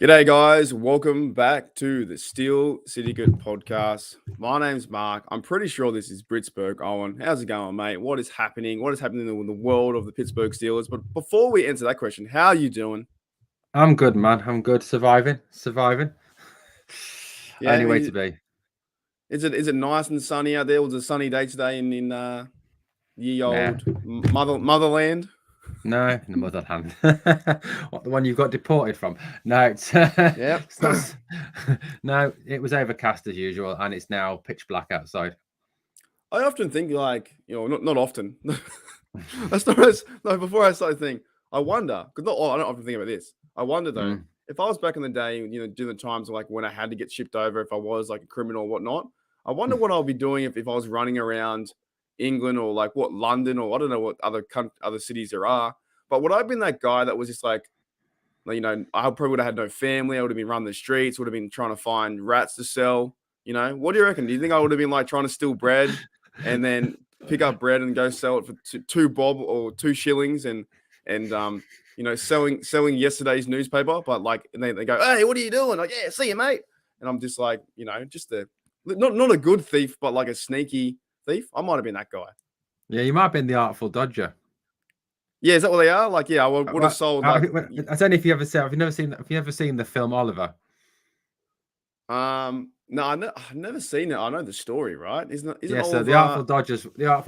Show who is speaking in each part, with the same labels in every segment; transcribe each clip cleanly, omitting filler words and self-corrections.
Speaker 1: G'day, guys. Welcome back to the Syndicate Podcast. My name's Mark. I'm pretty sure this is Britsburgh. Owen, how's it going, mate? What is happening? What is happening in the world of the Pittsburgh Steelers? But before we answer that question, how are you doing?
Speaker 2: I'm good, man. I'm good. Surviving.
Speaker 1: Yeah,
Speaker 2: Only way to be.
Speaker 1: is it nice and sunny out there? It was a sunny day today in ye
Speaker 2: Nah,
Speaker 1: old motherland.
Speaker 2: no, in the motherland. What, the one you got deported from? No, it's,
Speaker 1: Yep.
Speaker 2: it's not. No, it was overcast as usual, and it's now pitch black outside.
Speaker 1: I often think not often. Before I start thinking, I wonder because I don't often think about this. I wonder though,
Speaker 2: Mm.
Speaker 1: if I was back in the day, during the times like when I had to get shipped over, if I was like a criminal or whatnot, I wonder what I'll be doing if I was running around England or like what London or I don't know what other cities there are. But would I have been that guy that was just like, I probably would have had no family. I would have been running the streets, would have been trying to find rats to sell. What do you reckon? Do you think I would have been like trying to steal bread and then pick up bread and go sell it for two bob or 2 shillings and selling yesterday's newspaper, but like, and they go, "Hey, what are you doing?" Like, "Yeah, see you, mate." And I'm just like, just not a good thief, but like a sneaky thief. I might have been that guy.
Speaker 2: Yeah, you might have been the Artful Dodger.
Speaker 1: Yeah, is that what they are? Like, yeah, I would have sold like.
Speaker 2: I don't know if you ever seen. Have you ever seen the film Oliver?
Speaker 1: No, I've never seen it. I know the story, right? Isn't
Speaker 2: Yeah, so
Speaker 1: all
Speaker 2: the Artful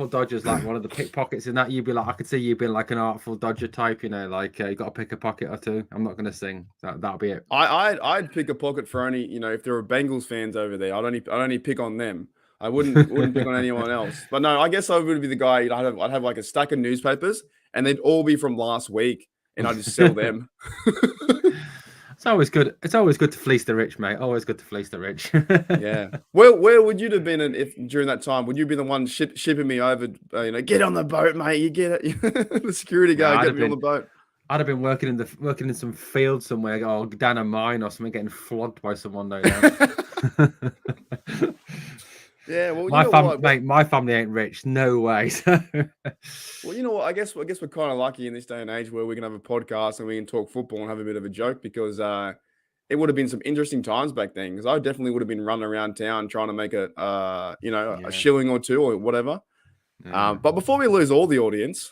Speaker 2: Dodger's like one of the pickpockets in that. You'd be like, I could see you being like an Artful Dodger type, like you got to pick a pocket or two. I'm not going to sing. That'll be it.
Speaker 1: I'd pick a pocket for only, if there were Bengals fans over there, I'd only pick on them. I wouldn't pick on anyone else. But no, I guess I would be the guy. I'd have like a stack of newspapers, and they'd all be from last week, and I'd just sell them.
Speaker 2: It's always good. It's always good to fleece the rich, mate. Always good to fleece the rich.
Speaker 1: Yeah. Where would you have been if during that time? Would you be the one shipping me over? Get on the boat, mate. You get it. The security guard get me on the boat.
Speaker 2: I'd have been working in some field somewhere, or down a mine or something, getting flogged by someone. No doubt.
Speaker 1: Yeah, well,
Speaker 2: mate, my family ain't rich. No way.
Speaker 1: Well, you know what? I guess we're kind of lucky in this day and age where we can have a podcast and we can talk football and have a bit of a joke because it would have been some interesting times back then. Because I definitely would have been running around town trying to make a shilling or two or whatever. But before we lose all the audience,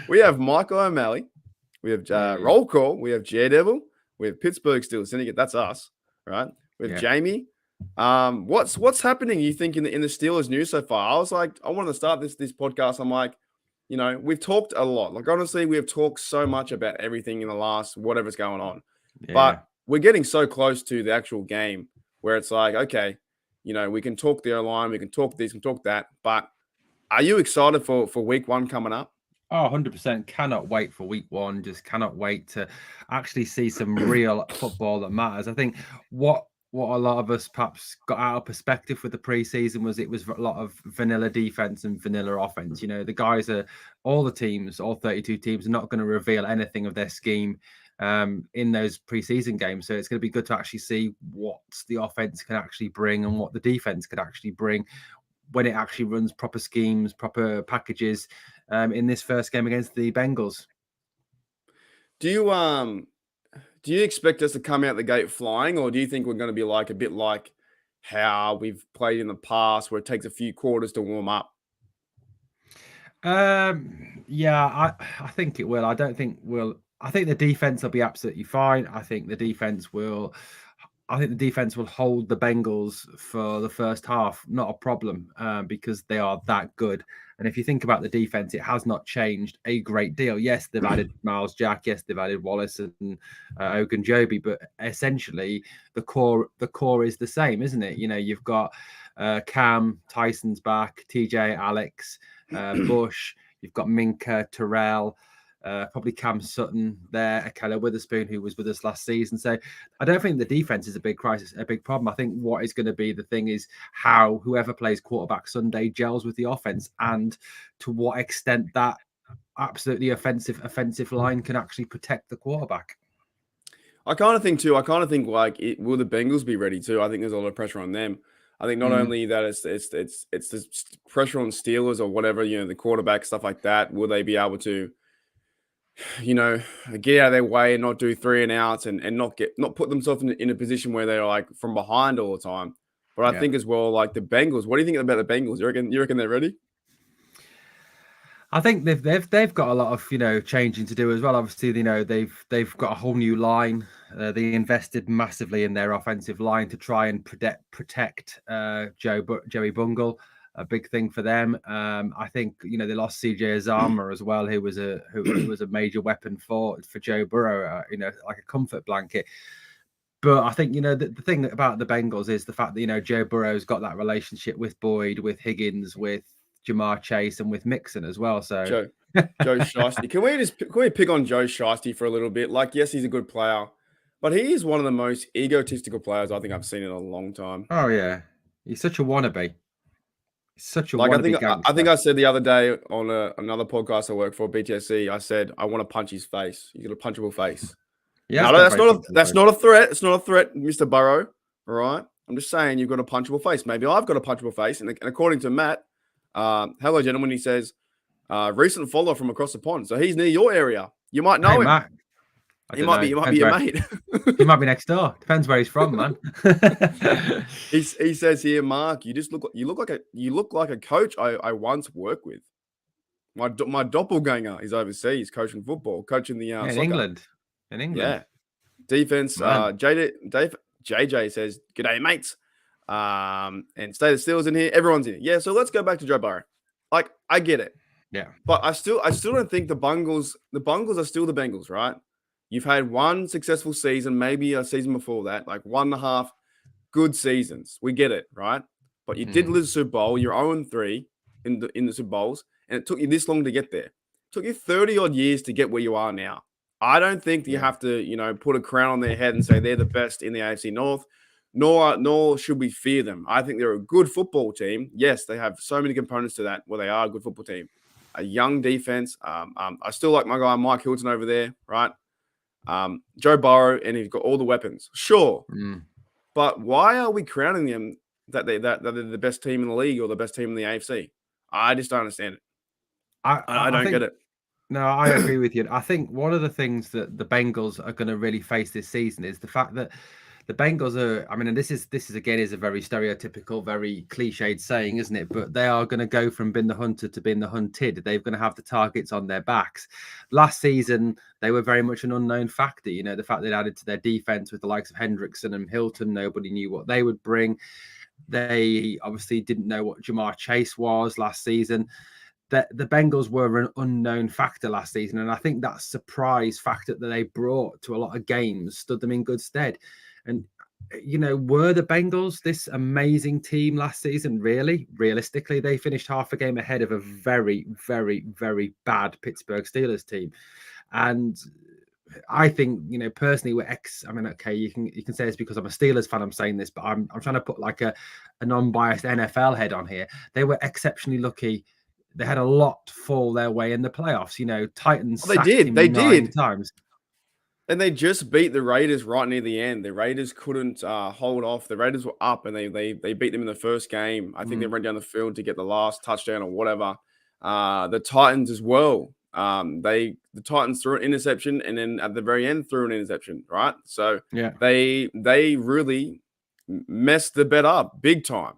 Speaker 1: we have Michael O'Malley, we have Roll Call, we have Daredevil, we have Pittsburgh Steelers Syndicate. That's us, right? We have Jamie. What's happening? You think in the Steelers news so far? I was like, I wanted to start this podcast. I'm like, we've talked a lot. Like honestly, we have talked so much about everything in the last whatever's going on, but we're getting so close to the actual game where it's like, okay, we can talk the O-line, we can talk this, we can talk that. But are you excited for week 1 coming up?
Speaker 2: Oh, 100%. Cannot wait for week 1. Just cannot wait to actually see some real football that matters. I think what a lot of us perhaps got out of perspective with the preseason was it was a lot of vanilla defense and vanilla offense. The guys all 32 teams are not going to reveal anything of their scheme in those preseason games. So it's going to be good to actually see what the offense can actually bring and what the defense could actually bring when it actually runs proper schemes, proper packages in this first game against the Bengals.
Speaker 1: Do you expect us to come out the gate flying, or do you think we're going to be like a bit like how we've played in the past, where it takes a few quarters to warm up?
Speaker 2: Yeah, I think it will. I don't think we'll. I think the defense will be absolutely fine. I think the defense will hold the Bengals for the first half, not a problem, because they are that good. And if you think about the defense, it has not changed a great deal. Yes, they've added Miles Jack. Yes, they've added Wallace and Ogunjobi, but essentially the core is the same, isn't it? You've got Cam, Tyson's back, TJ, Alex, Bush. You've got Minka, Terrell. Probably Cam Sutton there, Akella Witherspoon, who was with us last season. So I don't think the defense is a big crisis, a big problem. I think what is going to be the thing is how whoever plays quarterback Sunday gels with the offense and to what extent that absolutely offensive line can actually protect the quarterback.
Speaker 1: I kind of think too. Like, will the Bengals be ready too? I think there's a lot of pressure on them. I think not only that it's the pressure on Steelers or whatever, the quarterback, stuff like that. Will they be able to get out of their way and not do 3 and outs and not put themselves in a position where they're like from behind all the time. But I
Speaker 2: Yeah.
Speaker 1: think as well, like the Bengals. What do you think about the Bengals? You reckon they're ready?
Speaker 2: I think they've got a lot of changing to do as well. Obviously, they've got a whole new line. They invested massively in their offensive line to try and protect Joey Bungle. A big thing for them. I think they lost CJ Azama as well, who was a major weapon for Joe Burrow. Like a comfort blanket. But I think the thing about the Bengals is the fact that Joe Burrow's got that relationship with Boyd, with Higgins, with Jamar Chase, and with Mixon as well. So
Speaker 1: Joe Shiesty. Can we pick on Joe Shiesty for a little bit? Like, yes, he's a good player, but he is one of the most egotistical players I think I've seen in a long time.
Speaker 2: Oh yeah, he's such a wannabe. He's such a
Speaker 1: Like
Speaker 2: wannabe
Speaker 1: I think
Speaker 2: gangster.
Speaker 1: I said the other day on another podcast I work for, BTSC, I said I want to punch his face. He's got a punchable face.
Speaker 2: He has
Speaker 1: No,
Speaker 2: got a
Speaker 1: that's
Speaker 2: very
Speaker 1: not
Speaker 2: punchable
Speaker 1: that's
Speaker 2: face.
Speaker 1: not a threat. It's not a threat, Mr. Burrow. All right. I'm just saying you've got a punchable face. Maybe I've got a punchable face. And according to Matt, hello, gentlemen, he says, recent follower from across the pond. So he's near your area. You might know
Speaker 2: Hey
Speaker 1: him.
Speaker 2: Matt, I
Speaker 1: He
Speaker 2: don't
Speaker 1: might
Speaker 2: know.
Speaker 1: be
Speaker 2: Depends
Speaker 1: your
Speaker 2: where-
Speaker 1: mate.
Speaker 2: He might be next door. Depends where he's from, man.
Speaker 1: He says here, Mark, you look like a coach I once worked with. My doppelganger is overseas coaching football, coaching the
Speaker 2: in
Speaker 1: soccer.
Speaker 2: England. In England.
Speaker 1: Yeah. Defense.
Speaker 2: Man.
Speaker 1: JJ says, "G'day, mates." And State of Steelers in here. Everyone's in here. Yeah. So let's go back to Joe Burrow. Like, I get it,
Speaker 2: Yeah.
Speaker 1: but I still don't think the Bengals are still the Bengals, right? You've had one successful season, maybe a season before that, like 1.5 good seasons. We get it, right? But you did lose the Super Bowl. You're 0-3 in the Super Bowls, and it took you this long to get there. It took you 30 odd years to get where you are now. I don't think you have to, put a crown on their head and say they're the best in the AFC North, nor should we fear them. I think they're a good football team. Yes, they have so many components to that where they are a good football team. A young defense. I still like my guy Mike Hilton over there, right? Joe Burrow, and he's got all the weapons. Sure. But why are we crowning them that they're the best team in the league or the best team in the AFC? I just don't understand it. I don't get it.
Speaker 2: No, I agree with you. I think one of the things that the Bengals are going to really face this season is the fact that the Bengals are, I mean, and this is again is a very stereotypical, very cliched saying, isn't it? But they are going to go from being the hunter to being the hunted. They're going to have the targets on their backs. Last season, they were very much an unknown factor. The fact they'd added to their defense with the likes of Hendrickson and Hilton, nobody knew what they would bring. They obviously didn't know what Jamar Chase was last season. The Bengals were an unknown factor last season, and I think that surprise factor that they brought to a lot of games stood them in good stead. And were the Bengals this amazing team last season? Really, realistically, they finished half a game ahead of a very, very, very bad Pittsburgh Steelers team. And I think, personally, I mean, okay, you can say it's because I'm a Steelers fan I'm saying this, but I'm trying to put like a non-biased NFL head on here. They were exceptionally lucky. They had a lot fall their way in the playoffs. Titans
Speaker 1: They did. They
Speaker 2: 9
Speaker 1: did.
Speaker 2: times.
Speaker 1: And they just beat the Raiders right near the end. The Raiders couldn't hold off. The Raiders were up, and they beat them in the first game. I think they ran down the field to get the last touchdown or whatever. The Titans as well. The Titans threw an interception, and then at the very end threw an interception. Right, so they really messed the bet up big time.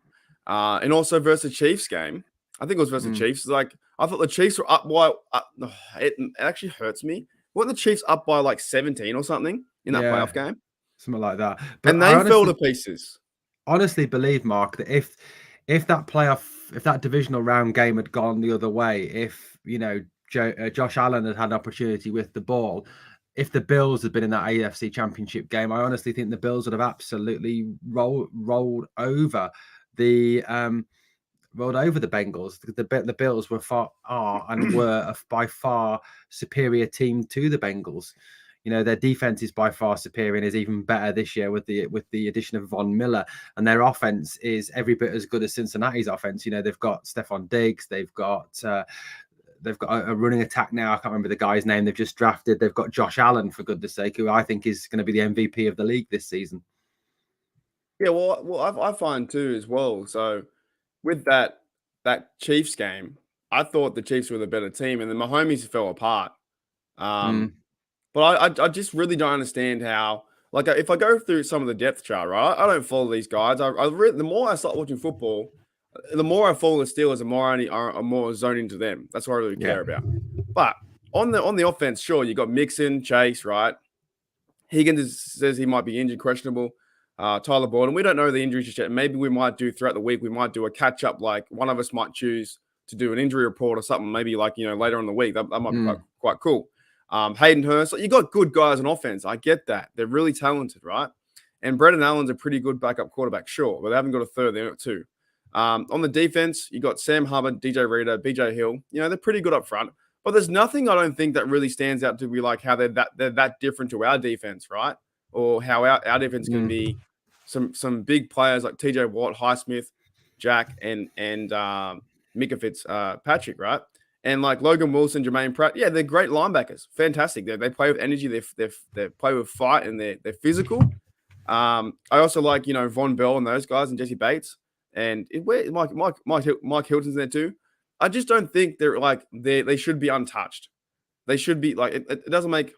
Speaker 1: And also versus the Chiefs game, I think it was versus the Chiefs. Like, I thought the Chiefs were up by. It actually hurts me. Weren't the Chiefs up by like 17 or something in that playoff game?
Speaker 2: Something like that. But
Speaker 1: and they fell to pieces.
Speaker 2: Honestly believe, Mark, that if that divisional round game had gone the other way, if Josh Allen had an opportunity with the ball, if the Bills had been in that AFC Championship game, I honestly think the Bills would have absolutely rolled over the Bengals. The Bills were were a by far superior team to the Bengals. Their defense is by far superior and is even better this year with the addition of Von Miller, and their offense is every bit as good as Cincinnati's offense. They've got Stephon Diggs, they've got a running attack now. I can't remember the guy's name they've just drafted. They've got Josh Allen, for goodness sake, who I think is going to be the MVP of the league this season.
Speaker 1: Yeah, well, I find too as well. So with that Chiefs game, I thought the Chiefs were the better team, and then Mahomes fell apart.
Speaker 2: Mm.
Speaker 1: But I just really don't understand how. Like, if I go through some of the depth chart, right, I don't follow these guys. The more I start watching football, the more I follow the Steelers, the more I'm more zoned into them. That's what I really care about. But on the offense, sure, you got Mixon, Chase, right? Higgins says he might be injured, questionable. Tyler Boyd, and we don't know the injuries just yet. Maybe we might do throughout the week. We might do a catch up. Like one of us might choose to do an injury report or something. Maybe like later in the week. That might be quite cool. Hayden Hurst, you got good guys on offense. I get that. They're really talented, right? And Brendan Allen's a pretty good backup quarterback, sure, but they haven't got a third there too. On the defense, you got Sam Hubbard, DJ Reader, BJ Hill. They're pretty good up front. But there's nothing I don't think that really stands out to be like how they're that different to our defense, right? Or how our defense can be some big players like TJ Watt, Highsmith, Jack, and Micah Fitzpatrick, right? And like Logan Wilson, Jermaine Pratt, yeah, they're great linebackers, fantastic. They play with energy, they play with fight, and they're physical. I also like Von Bell and those guys and Jesse Bates, and Mike Hilton's there too. I just don't think they should be untouched. They should be like it doesn't make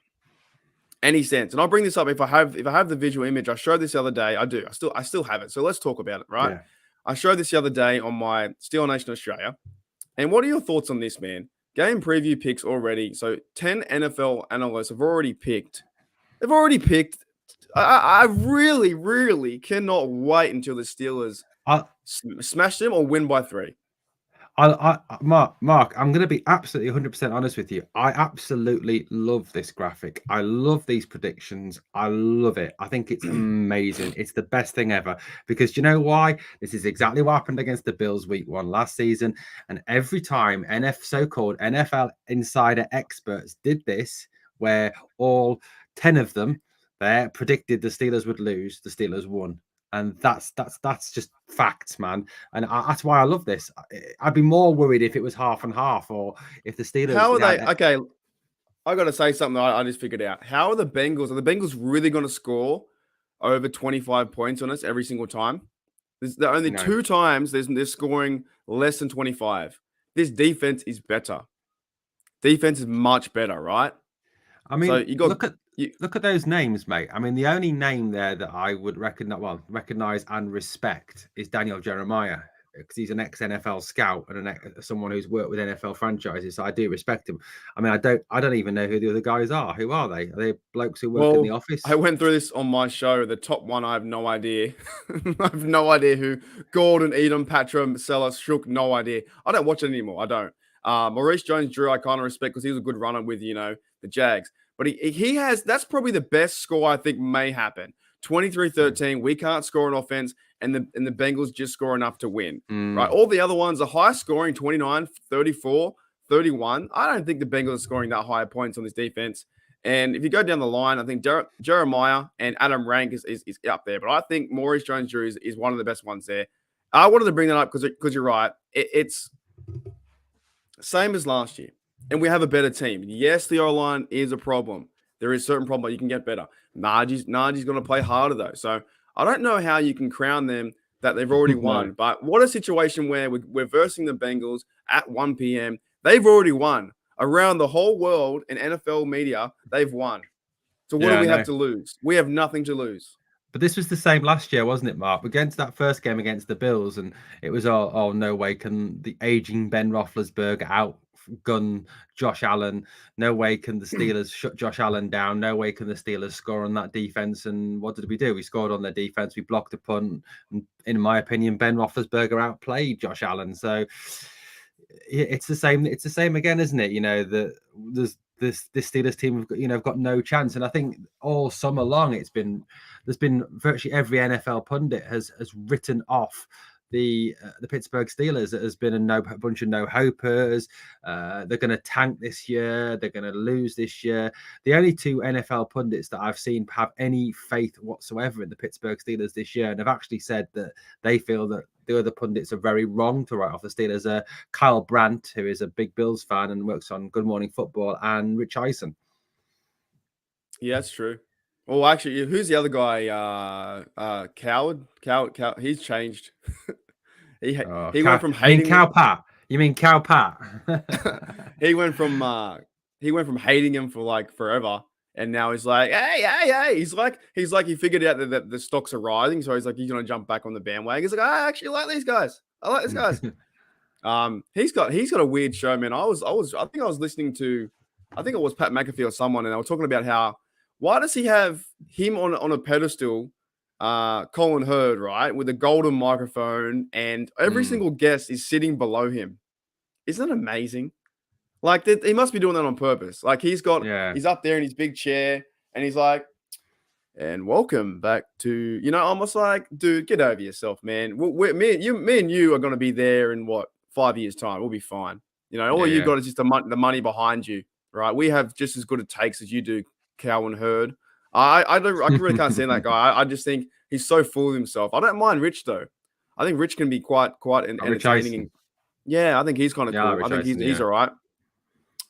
Speaker 1: any sense. And I'll bring this up if I have the visual image. I showed this the other day. I do. I still have it. So let's talk about it, right? Yeah. I showed this the other day on my Steel Nation Australia. And what are your thoughts on this, man? Game preview picks already. So 10 NFL analysts have already picked. They've already picked. I really, really cannot wait until the Steelers smash them or win by 3.
Speaker 2: Mark, I'm going to be absolutely 100% honest with you. I absolutely love this graphic. I love these predictions. I love it. I think it's amazing. It's the best thing ever because you know why? This is exactly what happened against the Bills week 1 last season. And every time so-called NFL insider experts did this, where all 10 of them there predicted the Steelers would lose, the Steelers won. And that's just facts, man. And that's why I love this. I'd be more worried if it was half and half, or if the Steelers.
Speaker 1: How are they? Okay, I got to say something. I just figured out. How are the Bengals? Are the Bengals really going to score over 25 points on us every single time? There's only 2 times they're scoring less than 25. This defense is better. Defense is much better, right?
Speaker 2: I mean, so you got look at those names, mate. I mean, the only name there that I would recognize and respect is Daniel Jeremiah, because he's an ex-NFL scout and someone who's worked with NFL franchises. So I do respect him. I mean, I don't even know who the other guys are. Who are they? Are they blokes who work in the office?
Speaker 1: I went through this on my show. The top one, I have no idea. I have no idea who. Gordon, Edom, Patra, Sellers, Shook, no idea. I don't watch it anymore. I don't. Maurice Jones-Drew, I kind of respect because he was a good runner with, the Jags. But he has, that's probably the best score I think may happen. 23-13, we can't score an offense, and the Bengals just score enough to win, right? All the other ones are high scoring, 29, 34, 31. I don't think the Bengals are scoring that high points on this defense. And if you go down the line, I think Jeremiah and Adam Rank is up there. But I think Maurice Jones-Drew is one of the best ones there. I wanted to bring that up because you're right. It's same as last year. And we have a better team. Yes, the O-line is a problem. There is certain problem, but you can get better. Najee's going to play harder, though. So I don't know how you can crown them that they've already won. But what a situation where we're versing the Bengals at 1 p.m. They've already won. Around the whole world in NFL media, they've won. So what do we have to lose? We have nothing to lose.
Speaker 2: But this was the same last year, wasn't it, Mark? Against that first game against the Bills, and it was, oh no way can the aging Ben Roethlisberger outgun Josh Allen. No way can the Steelers shut Josh Allen down. No way can the Steelers score on that defense. And what did we do? We scored on their defense. We blocked a punt. And in my opinion, Ben Roethlisberger outplayed Josh Allen. So it's the same. It's the same again, isn't it? There's this Steelers team have got no chance. And I think all summer long there's been virtually every NFL pundit has written off the Pittsburgh Steelers. It has been a bunch of no-hopers. They're going to tank this year. They're going to lose this year. The only 2 NFL pundits that I've seen have any faith whatsoever in the Pittsburgh Steelers this year, and have actually said that they feel that the other pundits are very wrong to write off the Steelers. Kyle Brandt, who is a big Bills fan and works on Good Morning Football, and Rich Eisen.
Speaker 1: Yeah, that's true. Well, actually, who's the other guy? Coward. He's changed. he went from hating.
Speaker 2: Cow Pat. You mean Cow Pat?
Speaker 1: He went from he went from hating him for like forever, and now he's like, hey. He's like he figured out that the stocks are rising, so he's like he's gonna jump back on the bandwagon. He's like, I actually like these guys. I like these guys. He's got a weird show, man. I think I was listening to, I think it was Pat McAfee or someone, and they were talking about how why does he have him on a pedestal, Colin Hurd, right, with a golden microphone, and every single guest is sitting below him. Isn't that amazing? Like he must be doing that on purpose. Like he's up there in his big chair, and he's like, and welcome back to, almost like, dude, get over yourself, man. Me and you are going to be there in 5 years' time. We'll be fine. All you got is just the money behind you, right? We have just as good a takes as you do, Cowan Hurd. I really can't stand that guy. I just think he's so full of himself. I don't mind Rich though. I think Rich can be quite entertaining. Yeah, I think he's kind of cool. I think he's all right.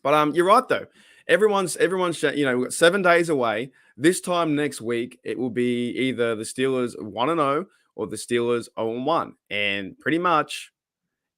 Speaker 1: But you're right though. Everyone's we've got 7 days away. This time next week, it will be either the Steelers 1-0 or the Steelers 0-1, and pretty much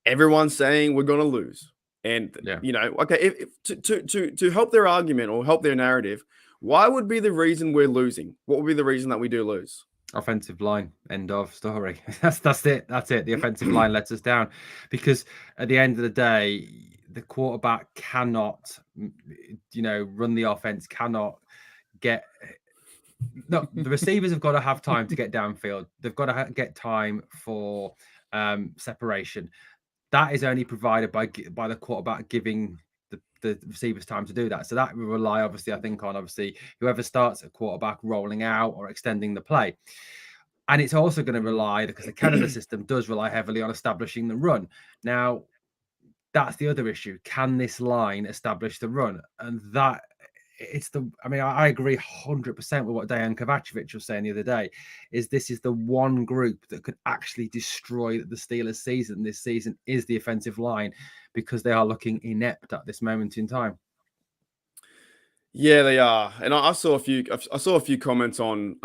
Speaker 1: everyone's saying we're going to lose. And okay, to help their argument or help their narrative, why would be the reason we're losing? What would be the reason that we do lose?
Speaker 2: Offensive line, end of story. That's it. The offensive line lets us down, because at the end of the day, the quarterback cannot, run the offense, cannot get. No, the receivers have got to have time to get downfield. They've got to get time for separation. That is only provided by the quarterback giving the receivers time to do that. So that will rely, obviously, I think, on whoever starts at quarterback rolling out or extending the play. And it's also going to rely, because the Canada system does rely heavily on establishing the run. Now, that's the other issue. Can this line establish the run? And I agree 100% with what Dejan Kovacevic was saying the other day, this is the one group that could actually destroy the Steelers season. This season is the offensive line, because they are looking inept at this moment in time.
Speaker 1: Yeah, they are. And I saw a few comments on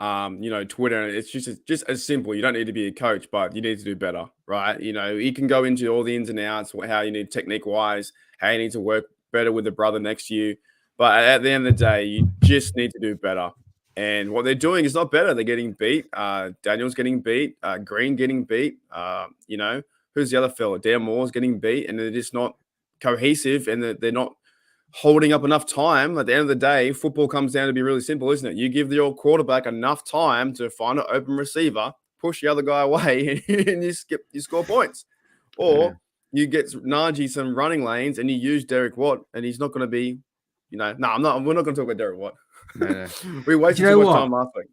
Speaker 1: Twitter, and it's just as simple. You don't need to be a coach, but you need to do better, right? You can go into all the ins and outs, how you need technique wise, how you need to work better with the brother next to you. But at the end of the day, you just need to do better. And what they're doing is not better. They're getting beat. Daniel's getting beat. Green getting beat. Who's the other fella? Dan Moore's getting beat, and they're just not cohesive, and they're not holding up enough time. At the end of the day, football comes down to be really simple, isn't it? You give your quarterback enough time to find an open receiver, push the other guy away, and you score points. Or you get Najee some running lanes, and you use Derek Watt, and he's not going to be, we're not going to talk about Derek Watt. No. We wasted too much time last week.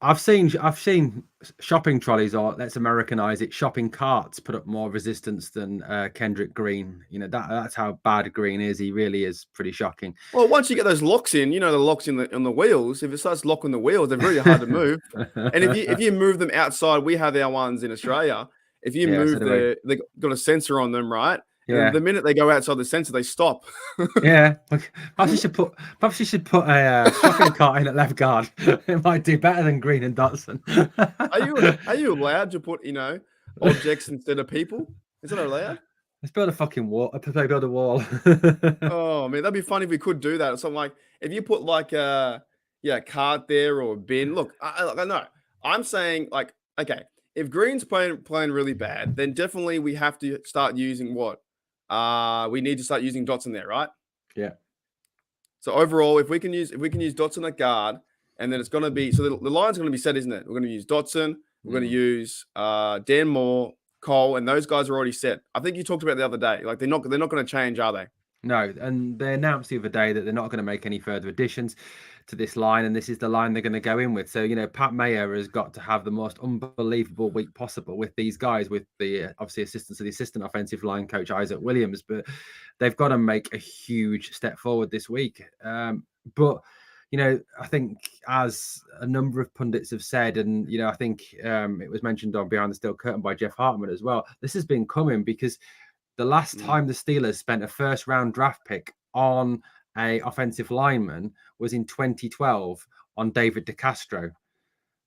Speaker 2: I've seen shopping trolleys, or let's Americanize it, shopping carts put up more resistance than Kendrick Green. That's how bad Green is. He really is pretty shocking.
Speaker 1: Well, once you get those locks in, the locks on the wheels, if it starts locking the wheels, they're really hard to move. And if you move them outside, we have our ones in Australia. If you move they've got a sensor on them, right? Yeah. And the minute they go outside the sensor, they stop.
Speaker 2: Yeah. Perhaps you should put a shopping cart in at left guard. It might do better than Green and Dotson.
Speaker 1: Are you allowed to put, objects instead of people? Is that allowed?
Speaker 2: Let's build a fucking wall. Build a wall.
Speaker 1: Oh man, that'd be funny if we could do that. So like, if you put like a cart there or a bin. Look, I know. I'm saying like, okay, if Green's playing really bad, then definitely we have to start using what? We need to start using Dotson there, right?
Speaker 2: Yeah.
Speaker 1: So overall, if we can use Dotson at guard, and then it's going to be, so the line's going to be set, isn't it? We're going to use Dotson. We're going to use Dan Moore, Cole, and those guys are already set. I think you talked about the other day. Like they're not going to change, are they?
Speaker 2: No, and they announced the other day that they're not going to make any further additions to this line, and this is the line they're going to go in with. So, Pat Mayer has got to have the most unbelievable week possible with these guys, with the obviously assistance of the assistant offensive line coach, Isaac Williams, but they've got to make a huge step forward this week. But I think, as a number of pundits have said, and, I think it was mentioned on Behind the Steel Curtain by Jeff Hartman as well, this has been coming because the last time the Steelers spent a first-round draft pick on a offensive lineman was in 2012 on David DeCastro.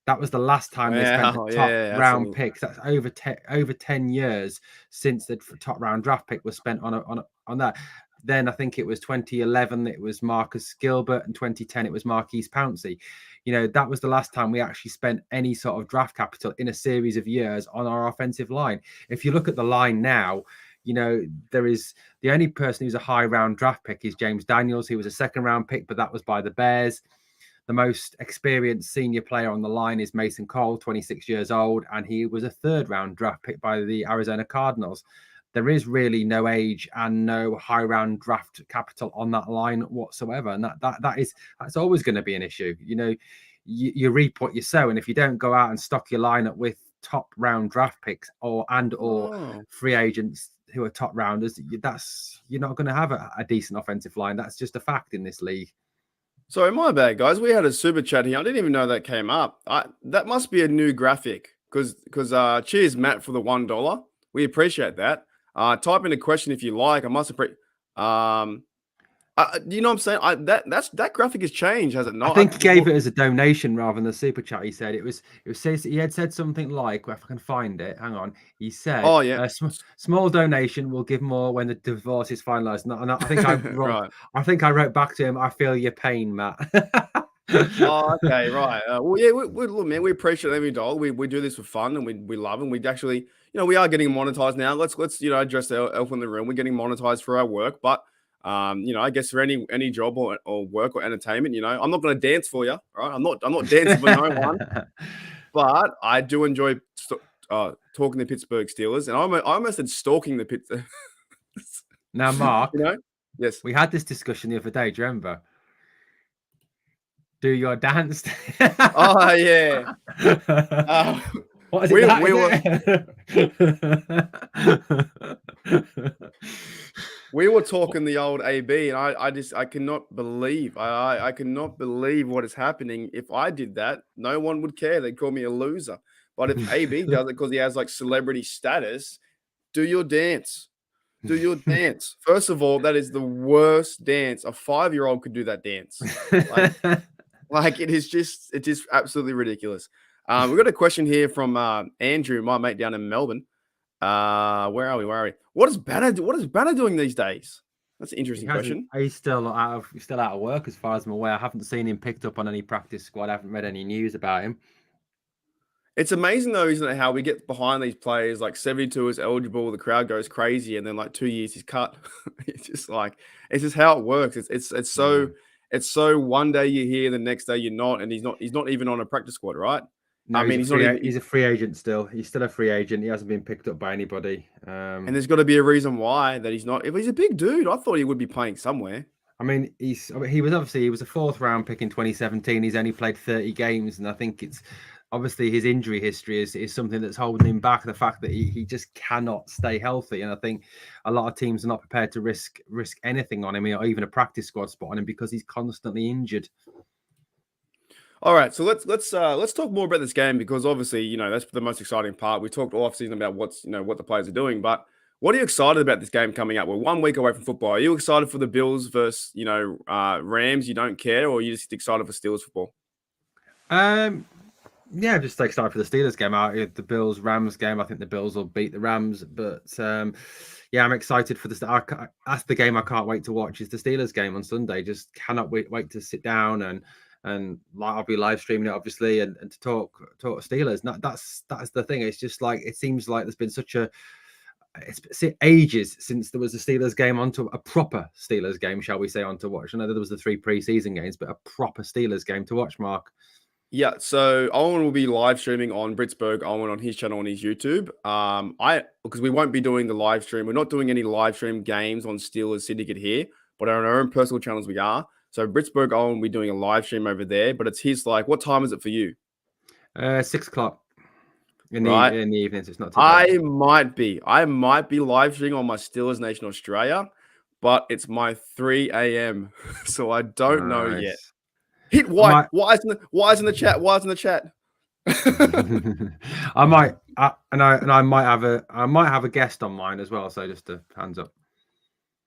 Speaker 2: That was the last time they spent a top-round pick. That's over 10 years since the top-round draft pick was spent on that. Then I think it was 2011, it was Marcus Gilbert, and 2010 it was Marquise Pouncey. That was the last time we actually spent any sort of draft capital in a series of years on our offensive line. If you look at the line now, there is the only person who's a high round draft pick is James Daniels. He was a second round pick, but that was by the Bears. The most experienced senior player on the line is Mason Cole, 26 years old, and he was a third round draft pick by the Arizona Cardinals. There is really no age and no high round draft capital on that line whatsoever. And that's always going to be an issue. You reap what you sow. And if you don't go out and stock your lineup with top round draft picks or free agents who are top rounders, you're not going to have a decent offensive line. That's just a fact in this league.
Speaker 1: Sorry, my bad, guys. We had a super chat here. I didn't even know that came up. That must be a new graphic because cheers, Matt, for the $1. We appreciate that. Type in a question if you like. I must appreciate. You know what I'm saying? That graphic has changed, has it not?
Speaker 2: I think he gave it as a donation rather than a super chat. He said he had said something like, if I can find it, hang on. He said,
Speaker 1: "Oh yeah,
Speaker 2: small donation will give more when the divorce is finalized." And I think I wrote,
Speaker 1: right.
Speaker 2: I think I wrote back to him, "I feel your pain, Matt."
Speaker 1: Oh, okay, right. Well, yeah, look, man, we appreciate every dollar. We do this for fun and we love them. We actually, we are getting monetized now. Let's address the elephant in the room. We're getting monetized for our work, but I guess for any job or work or entertainment, I'm not going to dance for you, right? I'm not dancing for no one, but I do enjoy talking the Pittsburgh Steelers, and I almost said stalking the Pittsburgh.
Speaker 2: Now, Mark,
Speaker 1: yes,
Speaker 2: we had this discussion the other day. Do you remember? Do your dance.
Speaker 1: Oh yeah.
Speaker 2: What is it?
Speaker 1: We were talking the old AB, and I cannot believe I cannot believe what is happening. If I did that, no one would care. They'd call me a loser. But if AB does it because he has like celebrity status, do your dance. Do your dance. First of all, that is the worst dance. A 5-year-old could do that dance. Like it's just absolutely ridiculous. We've got a question here from Andrew, my mate down in Melbourne. Where are we? What is Banner doing these days? That's an interesting question.
Speaker 2: He's still out of work, as far as I'm aware. I haven't seen him picked up on any practice squad. I haven't read any news about him.
Speaker 1: It's amazing though, isn't it, how we get behind these players? Like 72 is eligible, the crowd goes crazy, and then like 2 years he's cut. It's just how it works. It's so one day you're here, the next day you're not, and he's not even on a practice squad, right?
Speaker 2: No, he's a free agent still. He's still a free agent. He hasn't been picked up by anybody.
Speaker 1: And there's got to be a reason why that he's not. If he's a big dude, I thought he would be playing somewhere.
Speaker 2: I mean, he was a 4th round pick in 2017. He's only played 30 games, and I think it's obviously his injury history is something that's holding him back. The fact that he just cannot stay healthy, and I think a lot of teams are not prepared to risk anything on him, or even a practice squad spot on him, because he's constantly injured.
Speaker 1: All right, so let's talk more about this game, because obviously that's the most exciting part. We talked off season about what the players are doing, but what are you excited about this game coming up? We're 1 week away from football. Are you excited for the Bills versus Rams? You don't care, or are you just excited for Steelers football?
Speaker 2: Yeah, I'm just excited for the Steelers game. The Bills-Rams game, I think the Bills will beat the Rams. But I'm excited for that's the game I can't wait to watch, is the Steelers game on Sunday. Just cannot wait to sit down and I'll be live streaming it, obviously, and to talk Steelers. That's the thing. It's just like, it seems like there's been it's ages since there was a Steelers game onto a proper Steelers game, shall we say, on to watch. I know there was the 3 preseason games, but a proper Steelers game to watch, Mark.
Speaker 1: Yeah, so Owen will be live streaming on Britsburgh, Owen on his channel on his YouTube. Because we won't be doing the live stream. We're not doing any live stream games on Steelers Syndicate here, but on our own personal channels we are. So Britsburgh, Owen will be doing a live stream over there, but it's his, what time is it for you?
Speaker 2: 6 o'clock in the evenings. It's not too
Speaker 1: bad. I might be live streaming on my Steelers Nation Australia, but it's my 3 a.m. So I don't know yet. Hit White. Why's in the chat? Why's in the chat?
Speaker 2: I might have a guest on mine as well. So just a hands up.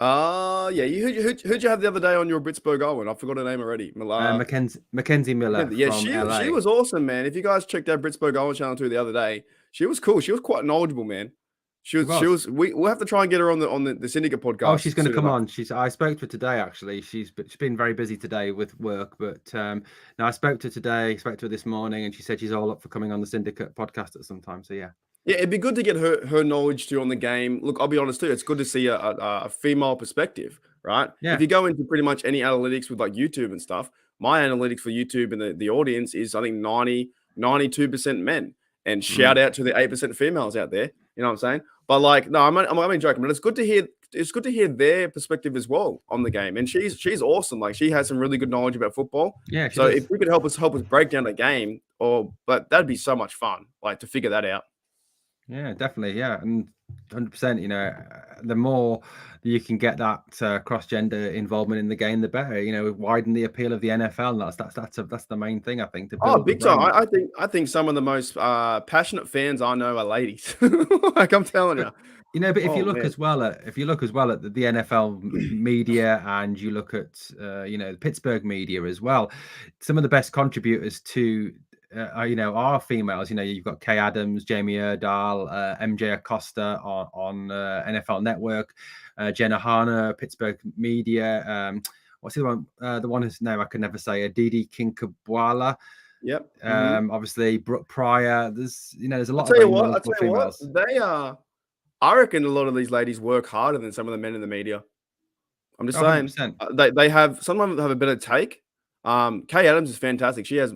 Speaker 1: Yeah. Who'd you have the other day on your Britsburgh Owen? I forgot her name already.
Speaker 2: Mackenzie Miller.
Speaker 1: Yeah, she was awesome, man. If you guys checked out Britsburgh Owen channel too the other day, she was cool. She was quite knowledgeable, man. We'll have to try and get her on the Syndicate podcast.
Speaker 2: Oh, she's going to come on. I spoke to her today, actually. She's been very busy today with work, but no, I spoke to her today, spoke to her this morning, and she said she's all up for coming on the Syndicate podcast at some time. So yeah.
Speaker 1: Yeah, it'd be good to get her knowledge too on the game. Look, I'll be honest too. It's good to see a female perspective, right?
Speaker 2: Yeah.
Speaker 1: If you go into pretty much any analytics with like YouTube and stuff, my analytics for YouTube and the audience is I think 92% men. And shout out to the 8% females out there. You know what I'm saying? But like, no, I'm only joking. But it's good to hear. It's good to hear their perspective as well on the game. And she's awesome. Like she has some really good knowledge about football.
Speaker 2: Yeah.
Speaker 1: So if we could help us break down the game, but that'd be so much fun. Like to figure that out.
Speaker 2: Yeah, definitely. Yeah, and 100%. You know, the more you can get that cross-gender involvement in the game, the better. You know, widen the appeal of the NFL. And that's the main thing, I think. To build
Speaker 1: big time. I think some of the most passionate fans I know are ladies. Like I'm telling you.
Speaker 2: You know, but if you look as well at the NFL media, and you look at the Pittsburgh media as well, some of the best contributors to are females. You know, you've got Kay Adams, Jamie Erdahl, MJ Acosta on NFL Network, Jenna Harner, Pittsburgh media. What's the one? The one whose name I can never say. Aditi Kinkabwala.
Speaker 1: Yep.
Speaker 2: Obviously, Brooke Pryor. There's a lot
Speaker 1: of
Speaker 2: females.
Speaker 1: They are. I reckon a lot of these ladies work harder than some of the men in the media. I'm just saying.
Speaker 2: 100%.
Speaker 1: They have some of them have a better take. Kay Adams is fantastic. She's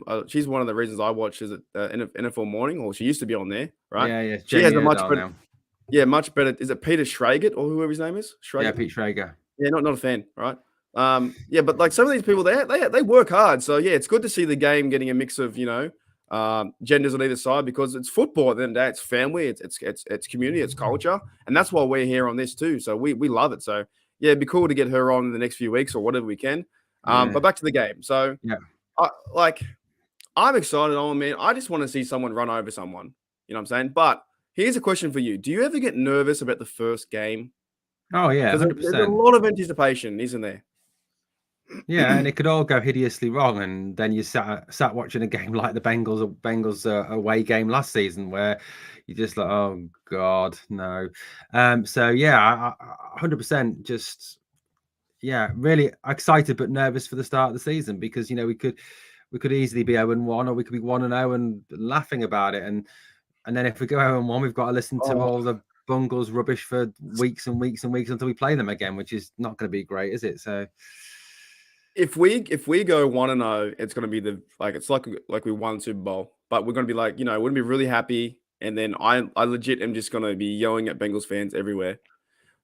Speaker 1: one of the reasons I watch is NFL Morning, or she used to be on there, right?
Speaker 2: Yeah.
Speaker 1: She has a much better now. Yeah, much better. Is it Peter Schrager or whoever his name is?
Speaker 2: Schrager? Yeah, Pete Schrager.
Speaker 1: Yeah, not a fan, right? But like some of these people, they work hard. So yeah, it's good to see the game getting a mix of genders on either side, because it's football at the end of the day. It's family, it's community, it's culture, and that's why we're here on this too. So we love it. So yeah, it'd be cool to get her on in the next few weeks or whatever we can. But back to the game. So
Speaker 2: yeah,
Speaker 1: I'm excited, Owen, man. I just want to see someone run over someone. You know what I'm saying? But here's a question for you: do you ever get nervous about the first game?
Speaker 2: Oh yeah, 100%.
Speaker 1: There's a lot of anticipation, isn't there?
Speaker 2: Yeah, and it could all go hideously wrong, and then you sat watching a game like the Bengals away game last season, where you're just like, oh god, no. So yeah, 100%. Just really excited but nervous for the start of the season, because we could easily be 0-1, or we could be 1-0 and laughing about it, and then if we go 0-1, we've got to listen to all the Bungles rubbish for weeks and weeks and weeks until we play them again, which is not going to be great, is it? So.
Speaker 1: If we go 1-0, it's going to be it's like we won the Super Bowl, but we're going to be like, we're going to be really happy, and then I legit am just going to be yelling at Bengals fans everywhere.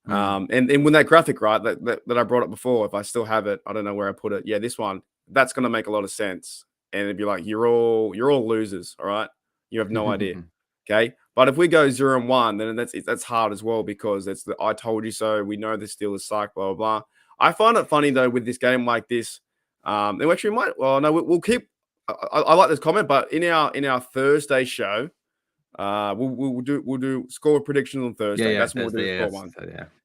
Speaker 1: And when that graphic, right, that I brought up before, if I still have it, I don't know where I put it. Yeah, this one, that's going to make a lot of sense, and it'd be like, you're all losers, all right? You have no idea, okay? But if we go 0-1, then that's hard as well, because it's the I told you so. We know the Steelers suck, blah blah blah. I find it funny though with this game like this. And actually might. Well, no, we'll keep. I like this comment, but in our Thursday show, we'll do score predictions on Thursday.
Speaker 2: Yeah,
Speaker 1: that's
Speaker 2: what
Speaker 1: we'll do.
Speaker 2: Yeah,
Speaker 1: one.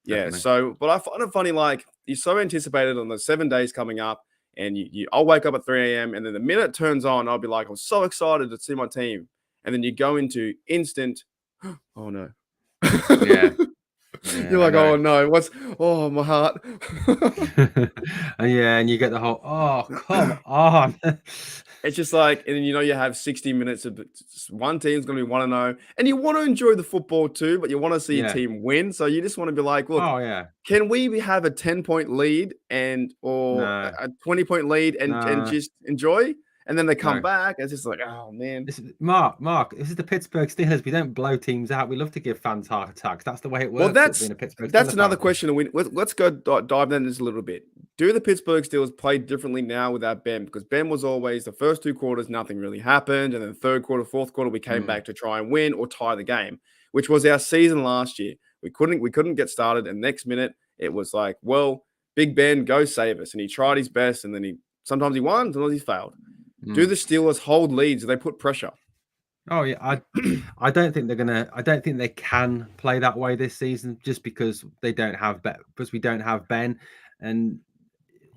Speaker 2: Yeah.
Speaker 1: So, but I find it funny. Like you're so anticipated on the 7 days coming up, and I'll wake up at 3 a.m. and then the minute it turns on, I'll be like, I'm so excited to see my team, and then you go into instant. Oh no.
Speaker 2: Yeah.
Speaker 1: You're like, oh no, my heart.
Speaker 2: And you get the whole, oh, come on.
Speaker 1: It's just like, and you have 60 minutes of one team's going to be 1-0, and you want to enjoy the football too, but you want to see your team win. So you just want to be like, look, can we have a 10-point lead or a 20-point lead and just enjoy? And then they come back. It's just like, oh man.
Speaker 2: Mark, this is the Pittsburgh Steelers. We don't blow teams out. We love to give fans heart attacks. That's the way it works.
Speaker 1: Well, that's another question. Let's go dive into this a little bit. Do the Pittsburgh Steelers play differently now without Ben? Because Ben was always the first 2 quarters, nothing really happened. And then third quarter, fourth quarter, we came back to try and win or tie the game, which was our season last year. We couldn't get started. And next minute, it was like, well, Big Ben, go save us. And he tried his best. And then sometimes he won, sometimes he failed. Do the Steelers hold leads? Do they put pressure?
Speaker 2: Oh yeah, I don't think they're gonna. I don't think they can play that way this season, just because we don't have Ben, and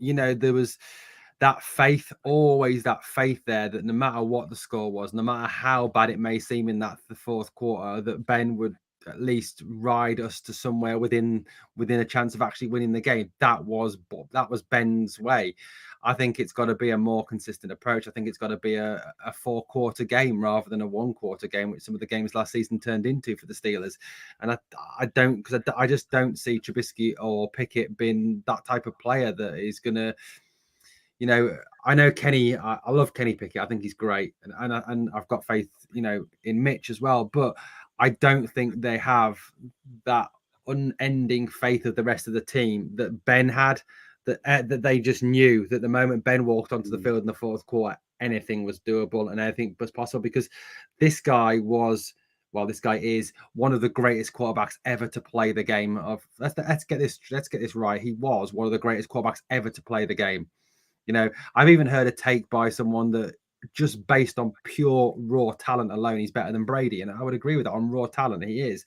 Speaker 2: there was that faith, always that faith there, that no matter what the score was, no matter how bad it may seem in the fourth quarter, that Ben would at least ride us to somewhere within a chance of actually winning the game. That was Ben's way. I think it's got to be a more consistent approach. I think it's got to be a 4-quarter game rather than a 1-quarter game, which some of the games last season turned into for the Steelers. And I just don't see Trubisky or Pickett being that type of player that is going to, I know Kenny. I love Kenny Pickett. I think he's great, and I've got faith, in Mitch as well. But I don't think they have that unending faith of the rest of the team that Ben had. That they just knew that the moment Ben walked onto the field in the fourth quarter, anything was doable and anything was possible, because this guy is one of the greatest quarterbacks ever to play the game of. Let's get this right. He was one of the greatest quarterbacks ever to play the game. I've even heard a take by someone that just based on pure raw talent alone, he's better than Brady, and I would agree with that. On raw talent, he is.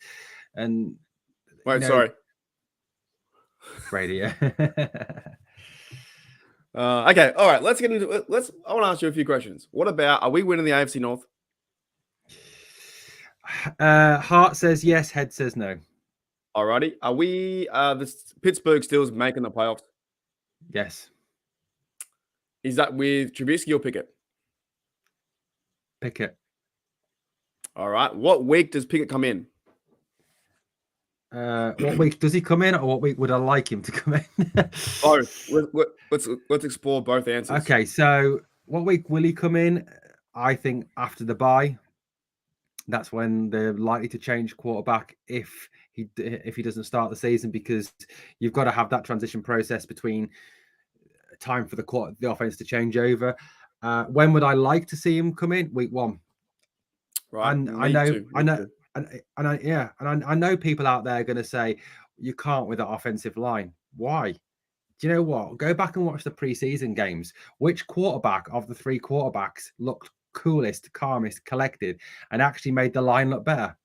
Speaker 2: And
Speaker 1: sorry.
Speaker 2: Brady, yeah.
Speaker 1: Okay, all right. Let's get into it. I want to ask you a few questions. What about, are we winning the AFC North?
Speaker 2: Heart says yes. Head says no.
Speaker 1: Alrighty. Are we the Pittsburgh Steelers making the playoffs?
Speaker 2: Yes.
Speaker 1: Is that with Trubisky or Pickett?
Speaker 2: Pickett.
Speaker 1: All right. What week does Pickett come in?
Speaker 2: What week does he come in, or what week would I like him to come in?
Speaker 1: Both. Let's explore both answers.
Speaker 2: Okay, so what week will he come in? I think after the bye. That's when they're likely to change quarterback if he doesn't start the season, because you've got to have that transition process between time for the offense to change over. When would I like to see him come in? Week 1.
Speaker 1: Right.
Speaker 2: And I know people out there are going to say you can't with that offensive line. Why? Do you know what? Go back and watch the preseason games. Which quarterback of the 3 quarterbacks looked coolest, calmest, collected, and actually made the line look better?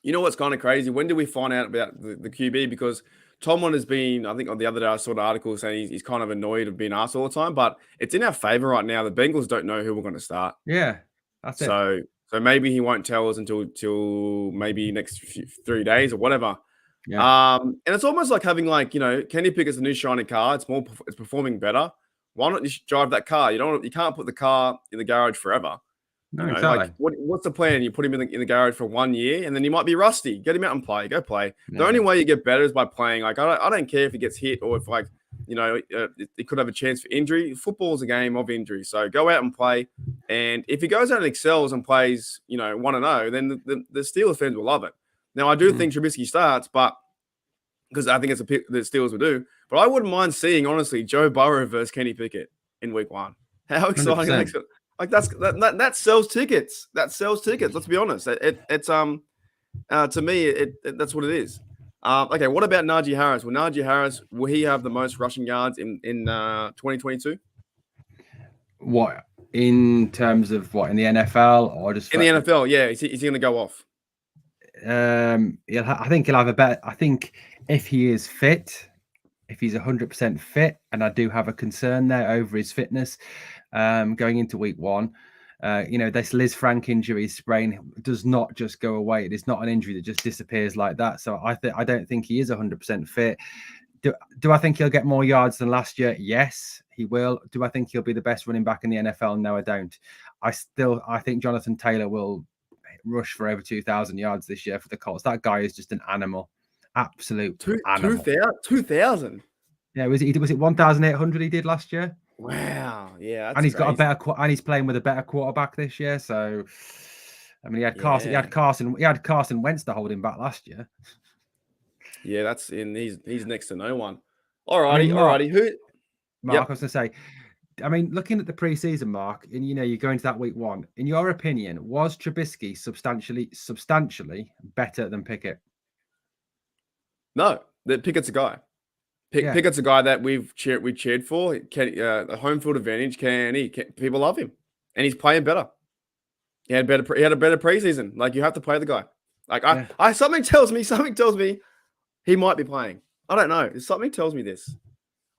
Speaker 1: You know what's kind of crazy? When did we find out about the QB? Because Tomlin has been, I think on the other day I saw an article saying he's kind of annoyed of being asked all the time, but it's in our favor right now. The Bengals don't know who we're going to start.
Speaker 2: Yeah, that's it.
Speaker 1: So maybe he won't tell us until maybe next 3 days or whatever.
Speaker 2: Yeah.
Speaker 1: And it's almost like having Kenny Pickett's a new shiny car. It's performing better. Why not just drive that car? You can't put the car in the garage forever.
Speaker 2: No, exactly.
Speaker 1: What's the plan? You put him in the garage for 1 year, and then he might be rusty. Get him out and play. Go play.
Speaker 2: Yeah.
Speaker 1: The only way you get better is by playing. I don't care if he gets hit or if it could have a chance for injury. Football is a game of injury, so go out and play. And if he goes out and excels and plays, 1-0, then the Steelers fans will love it. Now, I do think Trubisky starts, but because I think it's the Steelers will do. But I wouldn't mind seeing, honestly, Joe Burrow versus Kenny Pickett in week 1. How exciting!
Speaker 2: 100%.
Speaker 1: That sells tickets. That sells tickets. Let's be honest. It's to me, that's what it is. Okay, what about Najee Harris? Will he have the most rushing yards in 2022?
Speaker 2: What, in terms of what, in the NFL or just
Speaker 1: in the NFL? Yeah, is he going to go off?
Speaker 2: I think he'll have a better. I think if he is fit, if he's 100% fit, and I do have a concern there over his fitness going into week 1. This Liz Frank injury, sprain, does not just go away. It is not an injury that just disappears like that. So I don't think he is 100% fit. Do I think he'll get more yards than last year? Yes, he will. Do I think he'll be the best running back in the NFL? No, I don't. I think Jonathan Taylor will rush for over 2,000 yards this year for the Colts. That guy is just an animal. Absolute animal.
Speaker 1: 2,000?
Speaker 2: Yeah, was it 1,800 he did last year?
Speaker 1: Wow, yeah, that's
Speaker 2: and he's
Speaker 1: crazy.
Speaker 2: got a better, and he's playing with a better quarterback this year. So, I mean, he had Carson Wentz to hold him back last year.
Speaker 1: Yeah, he's next to no one. Alrighty. Who?
Speaker 2: Mark, I was going to say, I mean, looking at the preseason, Mark, and you go into that week 1. In your opinion, was Trubisky substantially better than Pickett?
Speaker 1: No, Pickett's a guy. Pickett's a guy that we cheered for. The home field advantage. People love him, and he's playing better. He had a better preseason. Like, you have to play the guy. Like, something tells me he might be playing. I don't know. Something tells me this.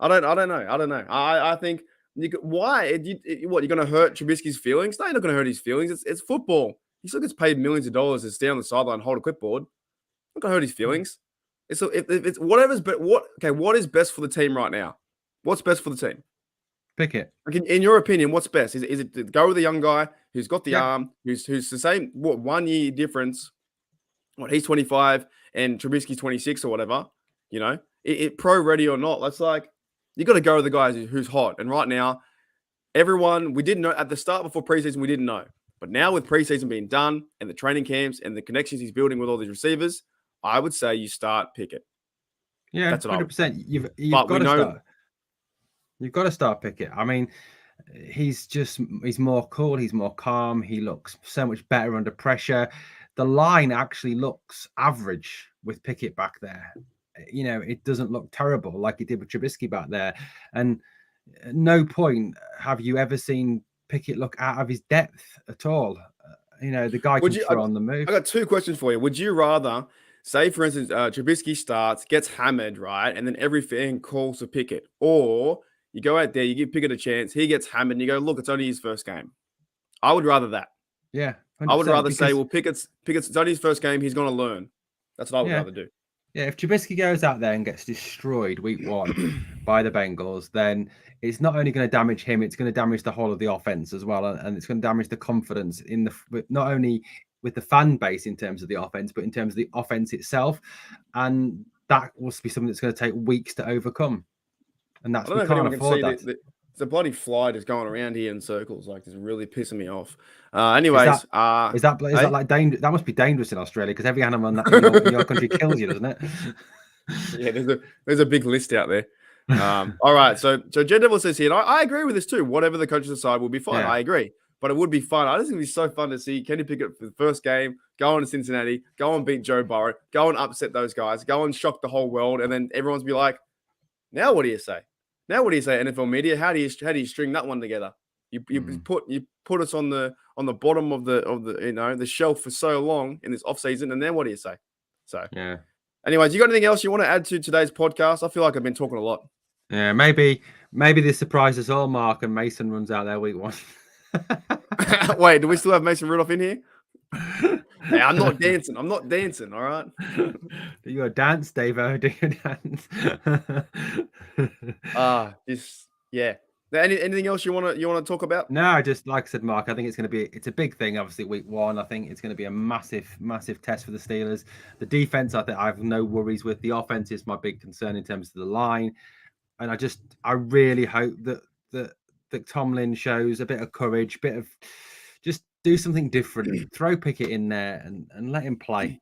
Speaker 1: I don't know. I think why? What, you're going to hurt Trubisky's feelings? No, you're not going to hurt his feelings. It's football. he still gets paid millions of dollars to stay on the sideline and hold a clipboard. Not gonna hurt his feelings. If it's whatever's but what is best for the team right now? What's best for the team?
Speaker 2: Pickett.
Speaker 1: Like in your opinion, what's best? Is it to go with a young guy who's got the arm, who's the same 1 year difference? What, he's 25 and Trubisky's 26 or whatever, you know, pro ready or not. That's like, you got to go with the guy who's hot. And right now, we didn't know at the start before preseason, we didn't know. But now with preseason being done and the training camps and the connections he's building with all these receivers, I would say you start Pickett.
Speaker 2: Yeah, that's 100%. You've got to start. You've got to start Pickett. I mean, he's more cool. He's more calm. He looks so much better under pressure. The line actually looks average with Pickett back there. You know, it doesn't look terrible like it did with Trubisky back there. And at no point have you ever seen Pickett look out of his depth at all. You know, the guy can throw on the move.
Speaker 1: I got 2 questions for you. Would you rather, say, for instance, Trubisky starts, gets hammered, right, and then every fan calls for Pickett, or you go out there, you give Pickett a chance, he gets hammered, and you go, look, it's only his first game? I would rather that.
Speaker 2: Yeah.
Speaker 1: I would rather say, well, Pickett's it's only his first game. He's going to learn. That's what I would rather do.
Speaker 2: Yeah, if Trubisky goes out there and gets destroyed week 1 by the Bengals, then it's not only going to damage him, it's going to damage the whole of the offense as well. And it's going to damage the confidence not only with the fan base in terms of the offense, but in terms of the offense itself. And that will be something that's going to take weeks to overcome. And that's, we can't afford that.
Speaker 1: The bloody fly just going around here in circles, like, it's really pissing me off. Anyways,
Speaker 2: is that like dangerous? That must be dangerous in Australia because every animal in your country kills you, doesn't it?
Speaker 1: Yeah, there's a big list out there. All right, so Jen Devil says here, and I agree with this too. Whatever the coaches decide will be fine. Yeah. I agree, but it would be fun. I just think it'd be so fun to see Kenny Pickett for the first game, go on to Cincinnati, go and beat Joe Burrow, go and upset those guys, go and shock the whole world, and then everyone's be like, now what do you say? Now, what do you say, NFL media? How do you string that one together? You put us on the bottom of the shelf for so long in this off season, and then what do you say? So
Speaker 2: yeah.
Speaker 1: Anyways, you got anything else you want to add to today's podcast? I feel like I've been talking a lot.
Speaker 2: Yeah, maybe this surprises all, Mark, and Mason runs out there week 1.
Speaker 1: Wait, do we still have Mason Rudolph in here? Hey, I'm not dancing. All right.
Speaker 2: Do you dance, Davo? Do you dance?
Speaker 1: Yeah. Anything else you want to talk about?
Speaker 2: No, just like I said, Mark, I think it's a big thing. Obviously, week 1, I think it's going to be a massive test for the Steelers. The defense, I think I have no worries with. The offense is my big concern in terms of the line, and I really hope that Tomlin shows a bit of courage, just do something different. Throw Pickett in there and let him play.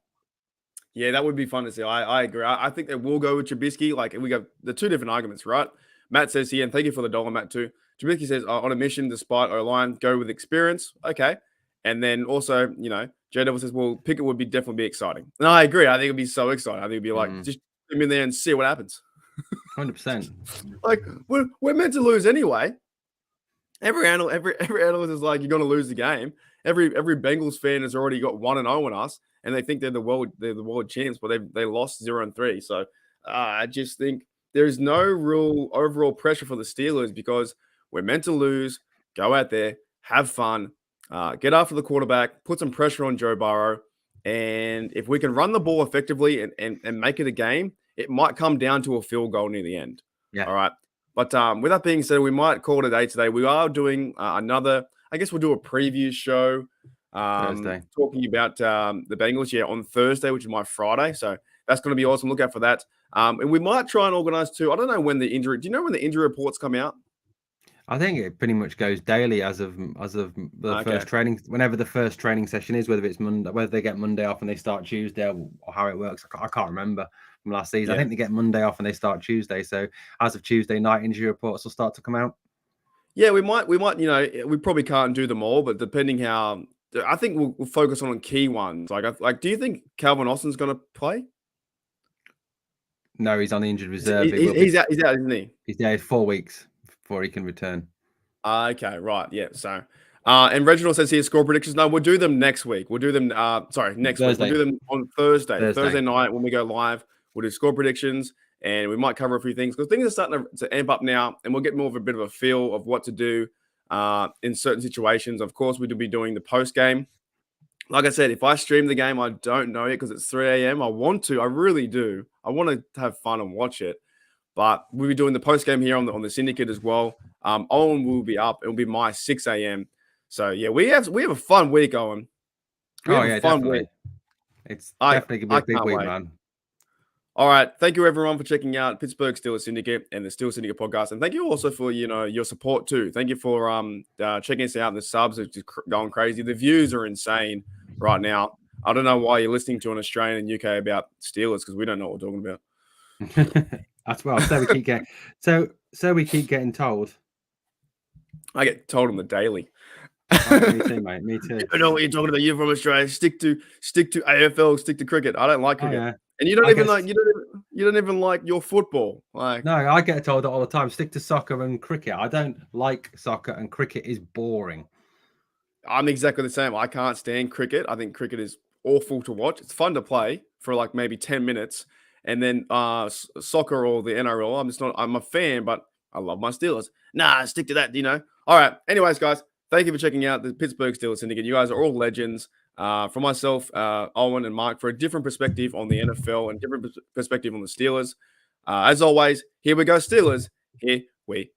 Speaker 1: Yeah, that would be fun to see. I agree. I think they will go with Trubisky. Like, we got the 2 different arguments, right? Matt says here, and thank you for the dollar, Matt, too. Trubisky says, on a mission despite O-line, go with experience. Okay. And then also, you know, J Devil says, well, Pickett would definitely be exciting. And I agree. I think it'd be so exciting. I think it'd be like, just put him in there and see what happens.
Speaker 2: 100%.
Speaker 1: Like, we're meant to lose anyway. Every analyst is like, you're going to lose the game. Every Bengals fan has already got 1-0 on us, and they think they're the world champs, but they lost 0-3. So I just think there's no real overall pressure for the Steelers because we're meant to lose. Go out there, have fun, get after the quarterback, put some pressure on Joe Burrow, and if we can run the ball effectively and make it a game, it might come down to a field goal near the end.
Speaker 2: Yeah.
Speaker 1: All right. But with that being said, we might call it a day today. We are doing another, I guess we'll do a preview show talking about the Bengals, on Thursday, which is my Friday. So that's going to be awesome. Look out for that. And we might try and organize too. I don't know when do you know when the injury reports come out?
Speaker 2: I think it pretty much goes daily as of the first training, whenever the first training session is, whether it's Monday, whether they get Monday off and they start Tuesday, or how it works. I can't remember from last season. Yeah. I think they get Monday off and they start Tuesday. So as of Tuesday night, injury reports will start to come out.
Speaker 1: Yeah, we might, you know, we probably can't do them all, but depending how, I think we'll focus on key ones. Like, do you think Calvin Austin's going to play?
Speaker 2: No, he's on the injured reserve.
Speaker 1: He's out, isn't he?
Speaker 2: He's there 4 weeks before he can return.
Speaker 1: Okay, right. Yeah. So, and Reginald says here, score predictions. No, we'll do them next week. We'll do them, next week. We'll do them on Thursday night when we go live. We'll do score predictions and we might cover a few things because things are starting to amp up now and we'll get more of a bit of a feel of what to do in certain situations. Of course, we'll be doing the post game Like I said, if I stream the game, I don't know it because it's 3 a.m. I want to. I really do. I want to have fun and watch it. But we'll be doing the post game here on the Syndicate as well. Owen will be up. It'll be my 6 a.m. So yeah, we have a fun week, Owen. We have a fun
Speaker 2: definitely.
Speaker 1: week.
Speaker 2: It's definitely gonna be a big week,
Speaker 1: wait.
Speaker 2: man.
Speaker 1: All right. Thank you everyone for checking out Pittsburgh Steelers Syndicate and the Steelers Syndicate podcast. And thank you also for, your support too. Thank you for checking us out. And the subs are just going crazy. The views are insane right now. I don't know why you're listening to an Australian and UK about Steelers because we don't know what we're talking about.
Speaker 2: That's well. So we keep getting told.
Speaker 1: I get told on the daily.
Speaker 2: Oh, me too, mate. Me too.
Speaker 1: I know what you're talking about. You're from Australia. Stick to AFL. Stick to cricket. I don't like cricket.
Speaker 2: Oh, yeah.
Speaker 1: And you don't even like your football. Like,
Speaker 2: no, I get told that all the time. Stick to soccer and cricket. I don't like soccer, and cricket is boring.
Speaker 1: I'm exactly the same. I can't stand cricket. I think cricket is awful to watch. It's fun to play for like maybe 10 minutes. And then soccer or the NRL, I'm a fan, but I love my Steelers. Nah, stick to that, All right. Anyways, guys, thank you for checking out the Pittsburgh Steelers Syndicate. You guys are all legends. For myself, Owen and Mike, for a different perspective on the NFL and different perspective on the Steelers. As always, here we go, Steelers. Here we